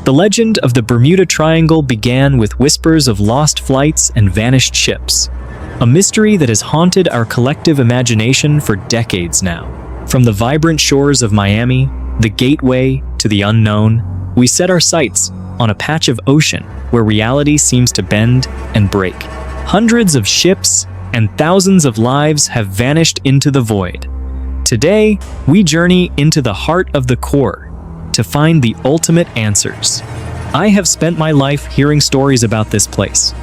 The legend of the Bermuda Triangle began with whispers of lost flights and vanished ships, a mystery that has haunted our collective imagination for decades now. From the vibrant shores of Miami, the gateway to the unknown, we set our sights on a patch of ocean where reality seems to bend and break. Hundreds of ships and thousands of lives have vanished into the void. Today, we journey into the heart of the core to find the ultimate answers. I have spent my life hearing stories about this place,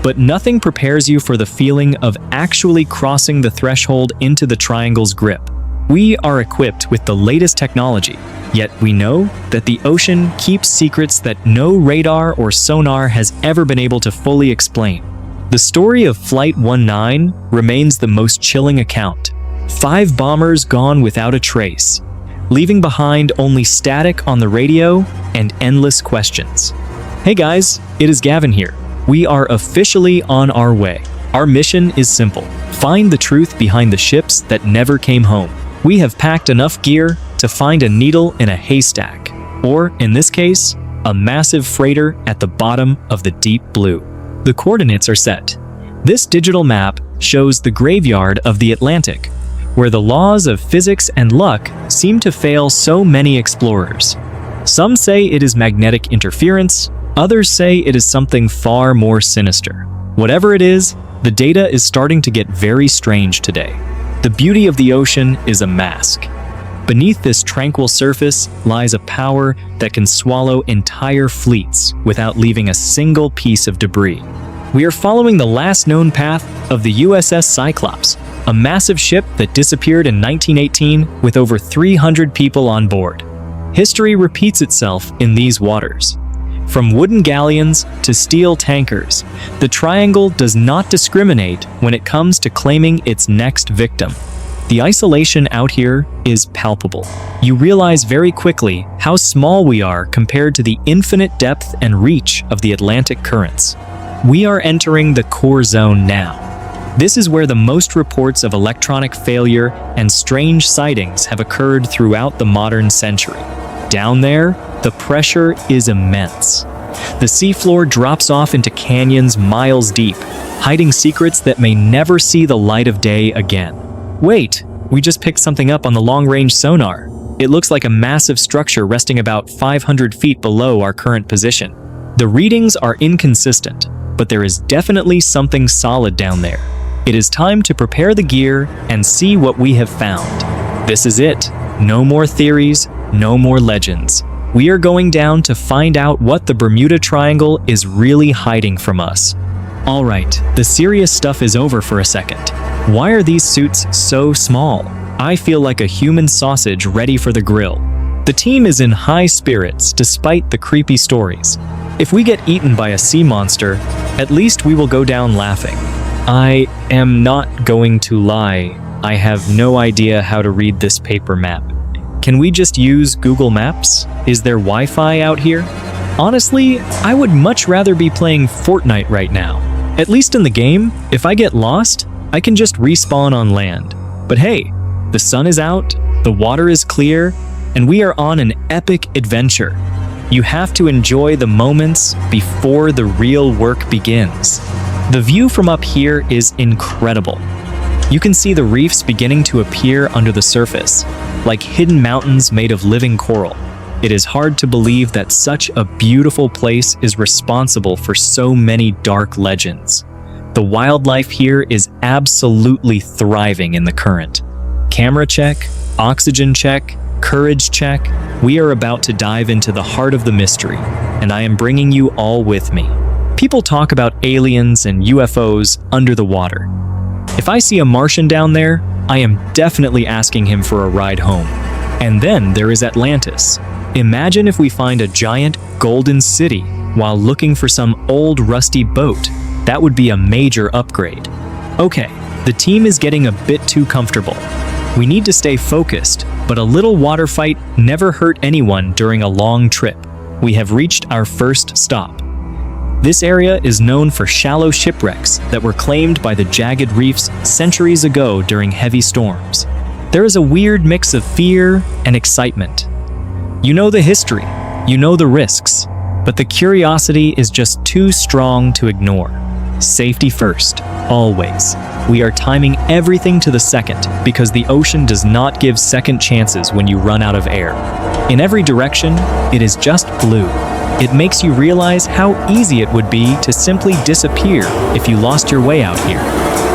but nothing prepares you for the feeling of actually crossing the threshold into the triangle's grip. We are equipped with the latest technology, yet we know that the ocean keeps secrets that no radar or sonar has ever been able to fully explain. The story of Flight 19 remains the most chilling account. 5 bombers gone without a trace, leaving behind only static on the radio and endless questions. Hey guys, it is Gavin here. We are officially on our way. Our mission is simple: find the truth behind the ships that never came home. We have packed enough gear to find a needle in a haystack, or in this case, a massive freighter at the bottom of the deep blue. The coordinates are set. This digital map shows the graveyard of the Atlantic, where the laws of physics and luck seem to fail so many explorers. Some say it is magnetic interference, others say it is something far more sinister. Whatever it is, the data is starting to get very strange today. The beauty of the ocean is a mask. Beneath this tranquil surface lies a power that can swallow entire fleets without leaving a single piece of debris. We are following the last known path of the USS Cyclops, a massive ship that disappeared in 1918 with over 300 people on board. History repeats itself in these waters. From wooden galleons to steel tankers, the Triangle does not discriminate when it comes to claiming its next victim. The isolation out here is palpable. You realize very quickly how small we are compared to the infinite depth and reach of the Atlantic currents. We are entering the core zone now. This is where the most reports of electronic failure and strange sightings have occurred throughout the modern century. Down there, the pressure is immense. The seafloor drops off into canyons miles deep, hiding secrets that may never see the light of day again. Wait, we just picked something up on the long-range sonar. It looks like a massive structure resting about 500 feet below our current position. The readings are inconsistent, but there is definitely something solid down there. It is time to prepare the gear and see what we have found. This is it. No more theories, no more legends. We are going down to find out what the Bermuda Triangle is really hiding from us. All right, the serious stuff is over for a second. Why are these suits so small? I feel like a human sausage ready for the grill. The team is in high spirits despite the creepy stories. If we get eaten by a sea monster, at least we will go down laughing. I am not going to lie. I have no idea how to read this paper map. Can we just use Google Maps? Is there Wi-Fi out here? Honestly, I would much rather be playing Fortnite right now. At least in the game, if I get lost, I can just respawn on land. But hey, the sun is out, the water is clear, and we are on an epic adventure. You have to enjoy the moments before the real work begins. The view from up here is incredible. You can see the reefs beginning to appear under the surface, like hidden mountains made of living coral. It is hard to believe that such a beautiful place is responsible for so many dark legends. The wildlife here is absolutely thriving in the current. Camera check, oxygen check, courage check. We are about to dive into the heart of the mystery, and I am bringing you all with me. People talk about aliens and UFOs under the water. If I see a Martian down there, I am definitely asking him for a ride home. And then there is Atlantis. Imagine if we find a giant golden city while looking for some old rusty boat. That would be a major upgrade. Okay, the team is getting a bit too comfortable. We need to stay focused, but a little water fight never hurt anyone during a long trip. We have reached our first stop. This area is known for shallow shipwrecks that were claimed by the jagged reefs centuries ago during heavy storms. There is a weird mix of fear and excitement. You know the history, you know the risks, but the curiosity is just too strong to ignore. Safety first, always. We are timing everything to the second because the ocean does not give second chances when you run out of air. In every direction, it is just blue. It makes you realize how easy it would be to simply disappear if you lost your way out here.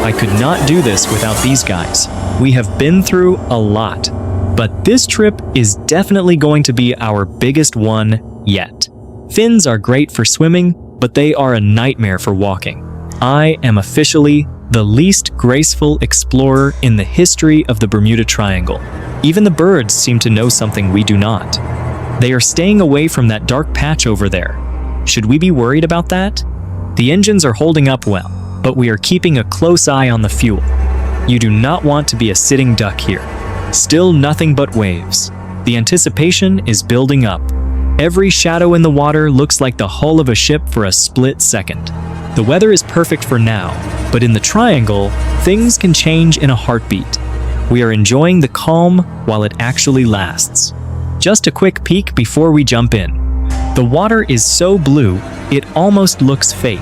I could not do this without these guys. We have been through a lot, but this trip is definitely going to be our biggest one yet. Fins are great for swimming, but they are a nightmare for walking. I am officially the least graceful explorer in the history of the Bermuda Triangle. Even the birds seem to know something we do not. They are staying away from that dark patch over there. Should we be worried about that? The engines are holding up well, but we are keeping a close eye on the fuel. You do not want to be a sitting duck here. Still nothing but waves. The anticipation is building up. Every shadow in the water looks like the hull of a ship for a split second. The weather is perfect for now, but in the triangle, things can change in a heartbeat. We are enjoying the calm while it actually lasts. Just a quick peek before we jump in. The water is so blue, it almost looks fake.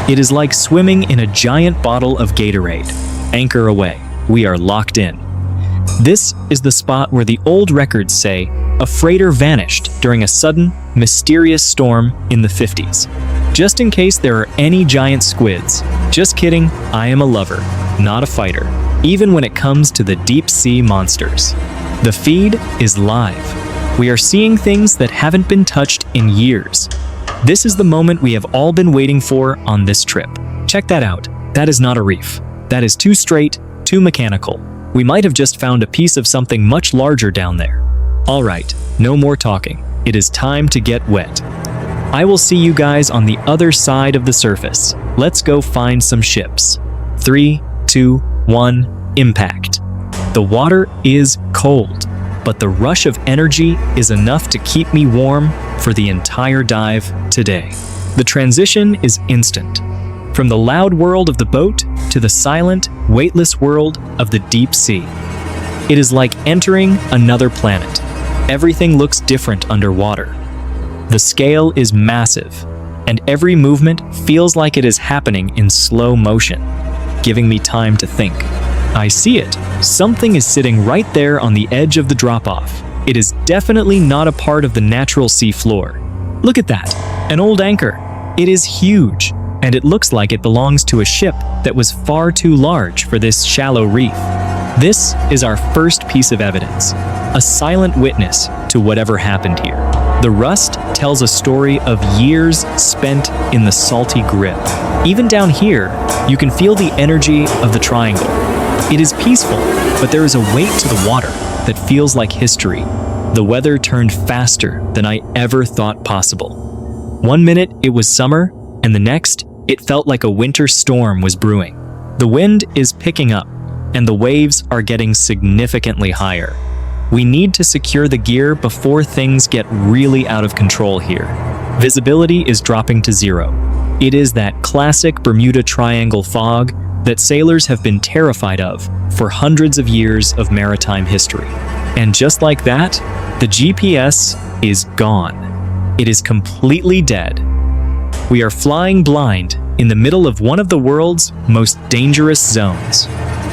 It is like swimming in a giant bottle of Gatorade. Anchor away. We are locked in. This is the spot where the old records say a freighter vanished during a sudden, mysterious storm in the 50s. Just in case there are any giant squids. Just kidding, I am a lover, not a fighter, even when it comes to the deep sea monsters. The feed is live. We are seeing things that haven't been touched in years. This is the moment we have all been waiting for on this trip. Check that out. That is not a reef. That is too straight, too mechanical. We might have just found a piece of something much larger down there. All right, no more talking. It is time to get wet. I will see you guys on the other side of the surface. Let's go find some ships. 3, 2, 1, impact. The water is cold, but the rush of energy is enough to keep me warm for the entire dive today. The transition is instant. From the loud world of the boat to the silent, weightless world of the deep sea. It is like entering another planet. Everything looks different underwater. The scale is massive, and every movement feels like it is happening in slow motion, giving me time to think. I see it. Something is sitting right there on the edge of the drop-off. It is definitely not a part of the natural sea floor. Look at that, an old anchor. It is huge, and it looks like it belongs to a ship that was far too large for this shallow reef. This is our first piece of evidence, a silent witness to whatever happened here. The rust tells a story of years spent in the salty grip. Even down here, you can feel the energy of the triangle. It is peaceful, but there is a weight to the water that feels like history. The weather turned faster than I ever thought possible. One minute it was summer, and the next it felt like a winter storm was brewing. The wind is picking up, and the waves are getting significantly higher. We need to secure the gear before things get really out of control here. Visibility is dropping to 0. It is that classic Bermuda Triangle fog that sailors have been terrified of for hundreds of years of maritime history. And just like that, the GPS is gone. It is completely dead. We are flying blind in the middle of one of the world's most dangerous zones.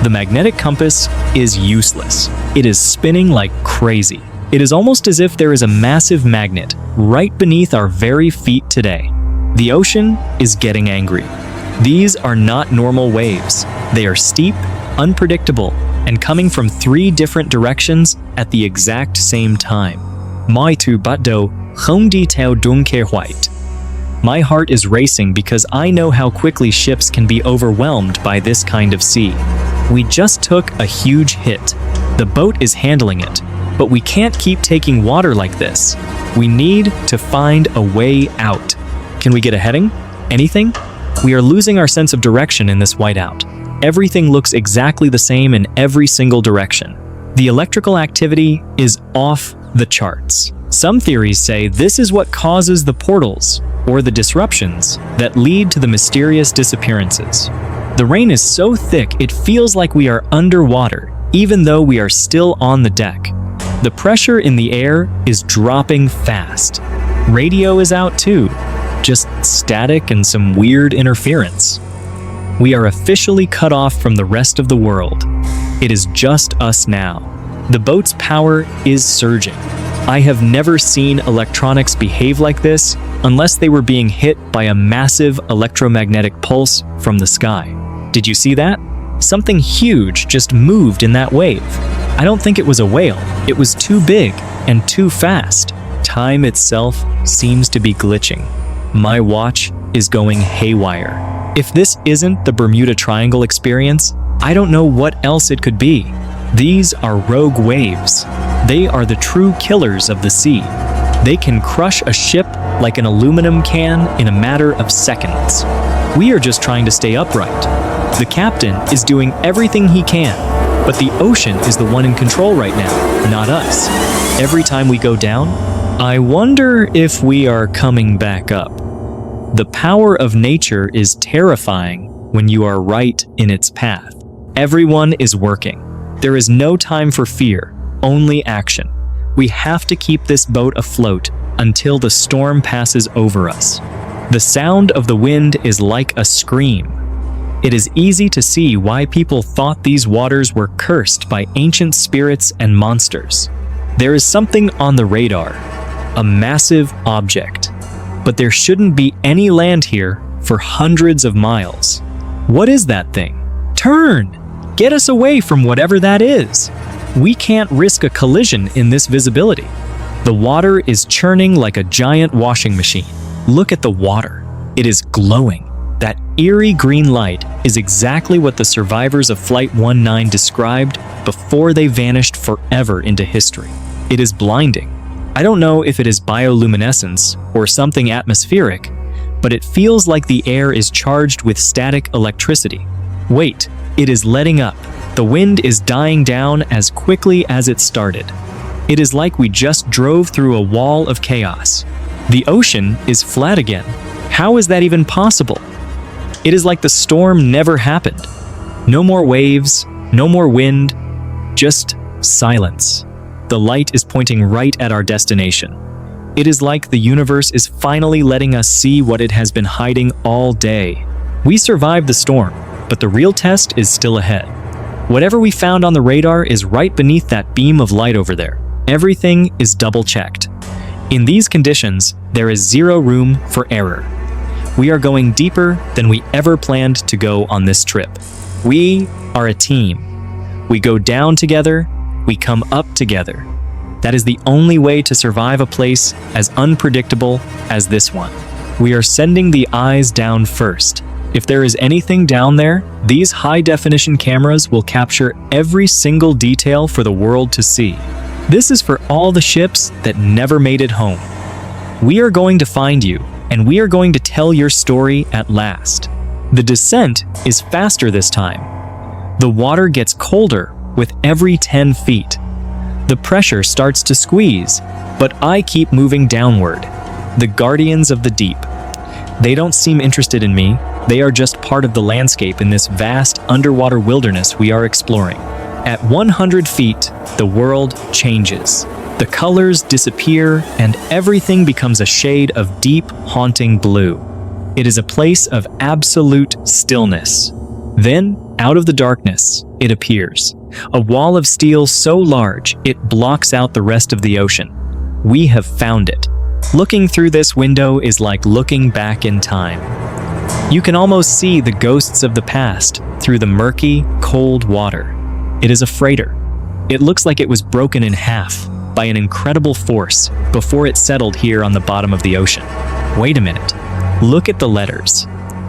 The magnetic compass is useless. It is spinning like crazy. It is almost as if there is a massive magnet right beneath our very feet today. The ocean is getting angry. These are not normal waves. They are steep, unpredictable, and coming from 3 different directions at the exact same time. My heart is racing because I know how quickly ships can be overwhelmed by this kind of sea. We just took a huge hit. The boat is handling it, but we can't keep taking water like this. We need to find a way out. Can we get a heading? Anything? We are losing our sense of direction in this whiteout. Everything looks exactly the same in every single direction. The electrical activity is off the charts. Some theories say this is what causes the portals, or the disruptions, that lead to the mysterious disappearances. The rain is so thick it feels like we are underwater, even though we are still on the deck. The pressure in the air is dropping fast. Radio is out too, just static and some weird interference. We are officially cut off from the rest of the world. It is just us now. The boat's power is surging. I have never seen electronics behave like this unless they were being hit by a massive electromagnetic pulse from the sky. Did you see that? Something huge just moved in that wave. I don't think it was a whale. It was too big and too fast. Time itself seems to be glitching. My watch is going haywire. If this isn't the Bermuda Triangle experience, I don't know what else it could be. These are rogue waves. They are the true killers of the sea. They can crush a ship like an aluminum can in a matter of seconds. We are just trying to stay upright. The captain is doing everything he can, but the ocean is the one in control right now, not us. Every time we go down, I wonder if we are coming back up. The power of nature is terrifying when you are right in its path. Everyone is working. There is no time for fear, only action. We have to keep this boat afloat until the storm passes over us. The sound of the wind is like a scream. It is easy to see why people thought these waters were cursed by ancient spirits and monsters. There is something on the radar, a massive object, but there shouldn't be any land here for hundreds of miles. What is that thing? Turn! Get us away from whatever that is. We can't risk a collision in this visibility. The water is churning like a giant washing machine. Look at the water. It is glowing. That eerie green light is exactly what the survivors of Flight 19 described before they vanished forever into history. It is blinding. I don't know if it is bioluminescence or something atmospheric, but it feels like the air is charged with static electricity. Wait, it is letting up. The wind is dying down as quickly as it started. It is like we just drove through a wall of chaos. The ocean is flat again. How is that even possible? It is like the storm never happened. No more waves, no more wind, just silence. The light is pointing right at our destination. It is like the universe is finally letting us see what it has been hiding all day. We survived the storm, but the real test is still ahead. Whatever we found on the radar is right beneath that beam of light over there. Everything is double-checked. In these conditions, there is zero room for error. We are going deeper than we ever planned to go on this trip. We are a team. We go down together, we come up together. That is the only way to survive a place as unpredictable as this one. We are sending the eyes down first. If there is anything down there, these high-definition cameras will capture every single detail for the world to see. This is for all the ships that never made it home. We are going to find you, and we are going to tell your story at last. The descent is faster this time. The water gets colder with every 10 feet. The pressure starts to squeeze, but I keep moving downward. The guardians of the deep. They don't seem interested in me. They are just part of the landscape in this vast underwater wilderness we are exploring. At 100 feet, the world changes. The colors disappear and everything becomes a shade of deep, haunting blue. It is a place of absolute stillness. Then, out of the darkness, it appears. A wall of steel so large, it blocks out the rest of the ocean. We have found it. Looking through this window is like looking back in time. You can almost see the ghosts of the past through the murky, cold water. It is a freighter. It looks like it was broken in half by an incredible force before it settled here on the bottom of the ocean. Wait a minute. Look at the letters.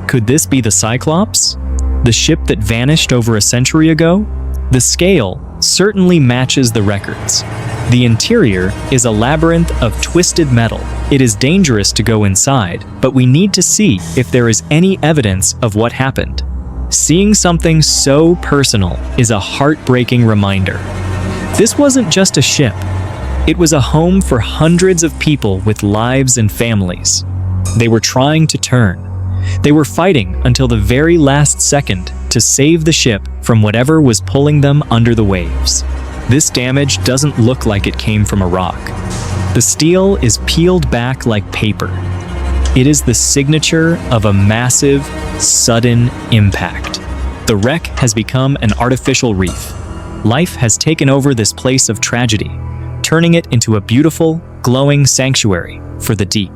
Could this be the Cyclops? The ship that vanished over a century ago? The scale certainly matches the records. The interior is a labyrinth of twisted metal. It is dangerous to go inside, but we need to see if there is any evidence of what happened. Seeing something so personal is a heartbreaking reminder. This wasn't just a ship. It was a home for hundreds of people with lives and families. They were trying to turn. They were fighting until the very last second to save the ship from whatever was pulling them under the waves. This damage doesn't look like it came from a rock. The steel is peeled back like paper. It is the signature of a massive, sudden impact. The wreck has become an artificial reef. Life has taken over this place of tragedy, turning it into a beautiful, glowing sanctuary for the deep.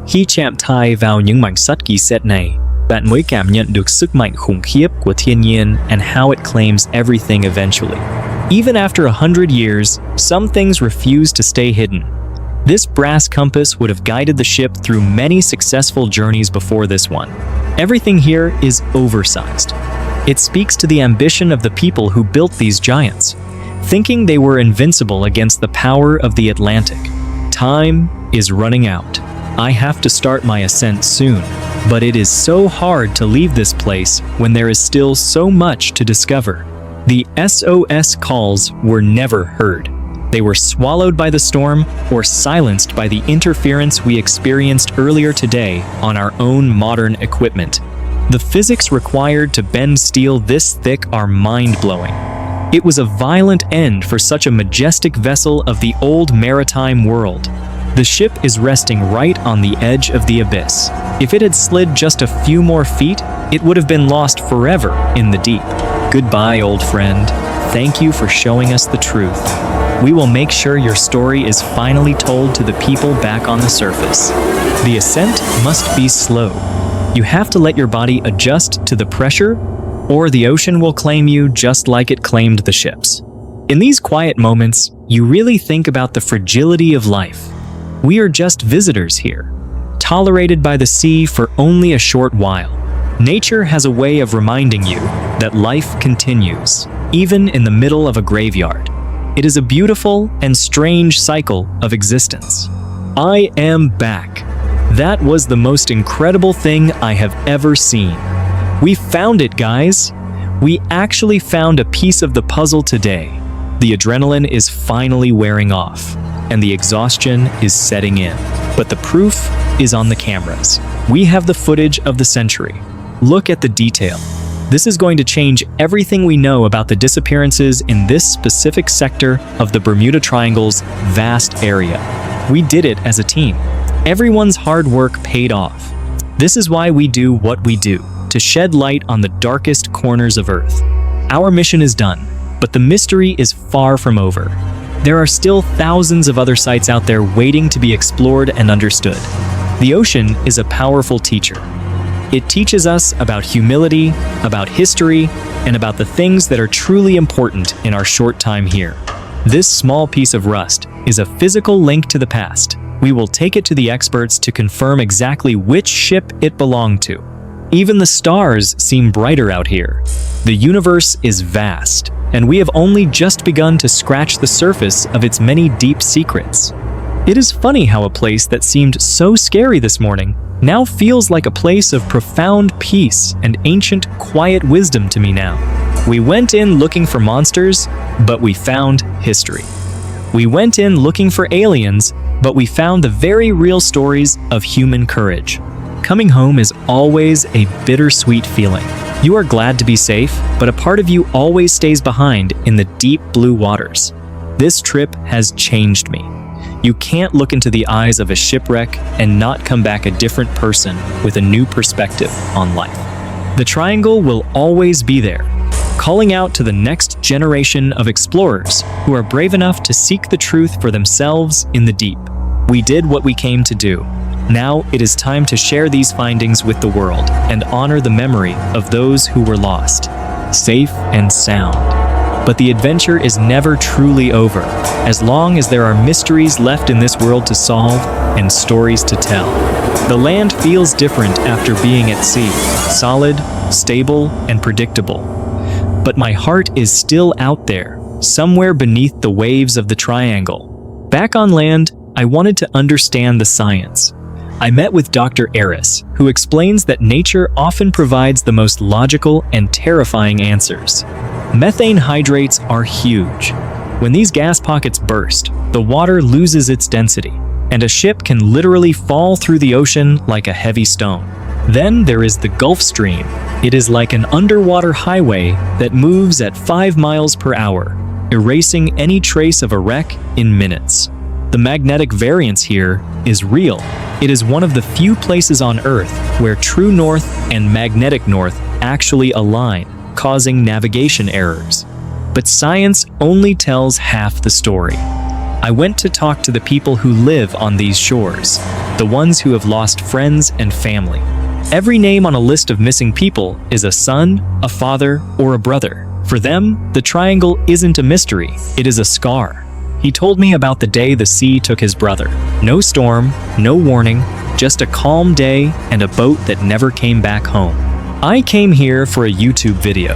Khi chạm tay vào những mảnh sắt kỳ set này, bạn mới cảm nhận được sức mạnh khủng khiếp của thiên nhiên and how it claims everything eventually. Even after 100 years, some things refuse to stay hidden. This brass compass would have guided the ship through many successful journeys before this one. Everything here is oversized. It speaks to the ambition of the people who built these giants, thinking they were invincible against the power of the Atlantic. Time is running out. I have to start my ascent soon, but it is so hard to leave this place when there is still so much to discover. The SOS calls were never heard. They were swallowed by the storm or silenced by the interference we experienced earlier today on our own modern equipment. The physics required to bend steel this thick are mind-blowing. It was a violent end for such a majestic vessel of the old maritime world. The ship is resting right on the edge of the abyss. If it had slid just a few more feet, it would have been lost forever in the deep. Goodbye, old friend. Thank you for showing us the truth. We will make sure your story is finally told to the people back on the surface. The ascent must be slow. You have to let your body adjust to the pressure, or the ocean will claim you just like it claimed the ships. In these quiet moments, you really think about the fragility of life. We are just visitors here, tolerated by the sea for only a short while. Nature has a way of reminding you that life continues, even in the middle of a graveyard. It is a beautiful and strange cycle of existence. I am back. That was the most incredible thing I have ever seen. We found it, guys. We actually found a piece of the puzzle today. The adrenaline is finally wearing off, and the exhaustion is setting in. But the proof is on the cameras. We have the footage of the century. Look at the detail. This is going to change everything we know about the disappearances in this specific sector of the Bermuda Triangle's vast area. We did it as a team. Everyone's hard work paid off. This is why we do what we do, to shed light on the darkest corners of Earth. Our mission is done, but the mystery is far from over. There are still thousands of other sites out there waiting to be explored and understood. The ocean is a powerful teacher. It teaches us about humility, about history, and about the things that are truly important in our short time here. This small piece of rust is a physical link to the past. We will take it to the experts to confirm exactly which ship it belonged to. Even the stars seem brighter out here. The universe is vast, and we have only just begun to scratch the surface of its many deep secrets. It is funny how a place that seemed so scary this morning now feels like a place of profound peace and ancient, quiet wisdom to me now. We went in looking for monsters, but we found history. We went in looking for aliens, but we found the very real stories of human courage. Coming home is always a bittersweet feeling. You are glad to be safe, but a part of you always stays behind in the deep blue waters. This trip has changed me. You can't look into the eyes of a shipwreck and not come back a different person with a new perspective on life. The Triangle will always be there, calling out to the next generation of explorers who are brave enough to seek the truth for themselves in the deep. We did what we came to do. Now it is time to share these findings with the world and honor the memory of those who were lost, safe and sound. But the adventure is never truly over, as long as there are mysteries left in this world to solve and stories to tell. The land feels different after being at sea, solid, stable, and predictable. But my heart is still out there, somewhere beneath the waves of the Triangle. Back on land, I wanted to understand the science. I met with Dr. Eris, who explains that nature often provides the most logical and terrifying answers. Methane hydrates are huge. When these gas pockets burst, the water loses its density, and a ship can literally fall through the ocean like a heavy stone. Then there is the Gulf Stream. It is like an underwater highway that moves at 5 miles per hour, erasing any trace of a wreck in minutes. The magnetic variance here is real. It is one of the few places on Earth where true north and magnetic north actually align, causing navigation errors. But science only tells half the story. I went to talk to the people who live on these shores, the ones who have lost friends and family. Every name on a list of missing people is a son, a father, or a brother. For them, the triangle isn't a mystery, it is a scar. He told me about the day the sea took his brother. No storm, no warning, just a calm day and a boat that never came back home. I came here for a YouTube video,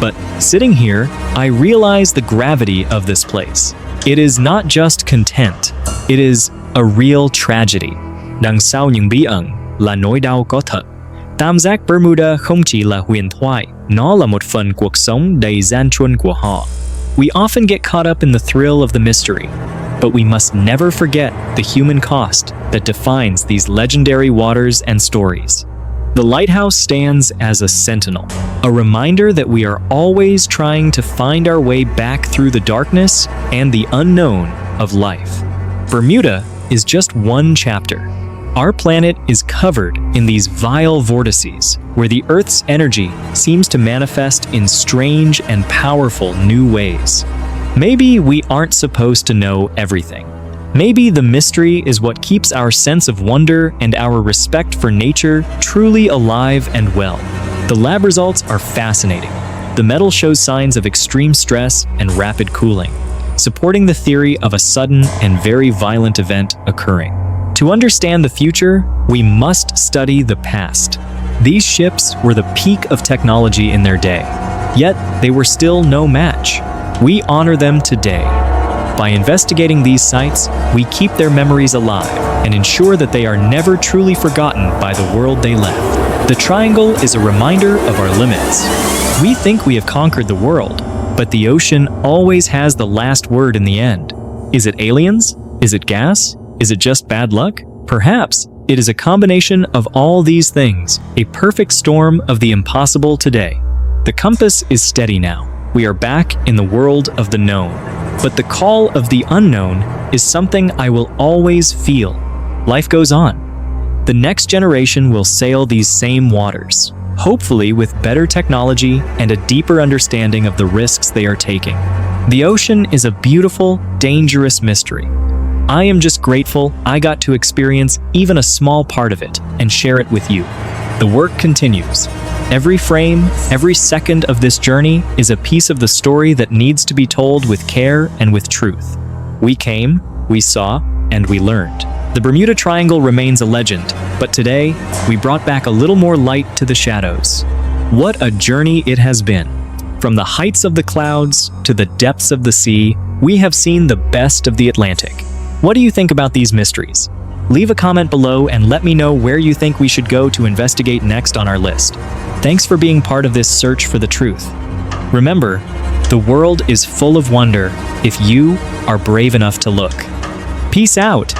but sitting here, I realized the gravity of this place. It is not just content, it is a real tragedy. Đằng sau những bí ẩn là nỗi đau có thật. Tam giác Bermuda không chỉ là huyền thoại, nó là một phần cuộc sống đầy gian truân của họ. We often get caught up in the thrill of the mystery, but we must never forget the human cost that defines these legendary waters and stories. The lighthouse stands as a sentinel, a reminder that we are always trying to find our way back through the darkness and the unknown of life. Bermuda is just one chapter. Our planet is covered in these vile vortices, where the Earth's energy seems to manifest in strange and powerful new ways. Maybe we aren't supposed to know everything. Maybe the mystery is what keeps our sense of wonder and our respect for nature truly alive and well. The lab results are fascinating. The metal shows signs of extreme stress and rapid cooling, supporting the theory of a sudden and very violent event occurring. To understand the future, we must study the past. These ships were the peak of technology in their day, yet they were still no match. We honor them today. By investigating these sites, we keep their memories alive and ensure that they are never truly forgotten by the world they left. The triangle is a reminder of our limits. We think we have conquered the world, but the ocean always has the last word in the end. Is it aliens? Is it gas? Is it just bad luck? Perhaps it is a combination of all these things, a perfect storm of the impossible today. The compass is steady now. We are back in the world of the known. But the call of the unknown is something I will always feel. Life goes on. The next generation will sail these same waters, hopefully with better technology and a deeper understanding of the risks they are taking. The ocean is a beautiful, dangerous mystery. I am just grateful I got to experience even a small part of it and share it with you. The work continues. Every frame, every second of this journey is a piece of the story that needs to be told with care and with truth. We came, we saw, and we learned. The Bermuda Triangle remains a legend, but today, we brought back a little more light to the shadows. What a journey it has been. From the heights of the clouds to the depths of the sea, we have seen the best of the Atlantic. What do you think about these mysteries? Leave a comment below and let me know where you think we should go to investigate next on our list. Thanks for being part of this search for the truth. Remember, the world is full of wonder if you are brave enough to look. Peace out!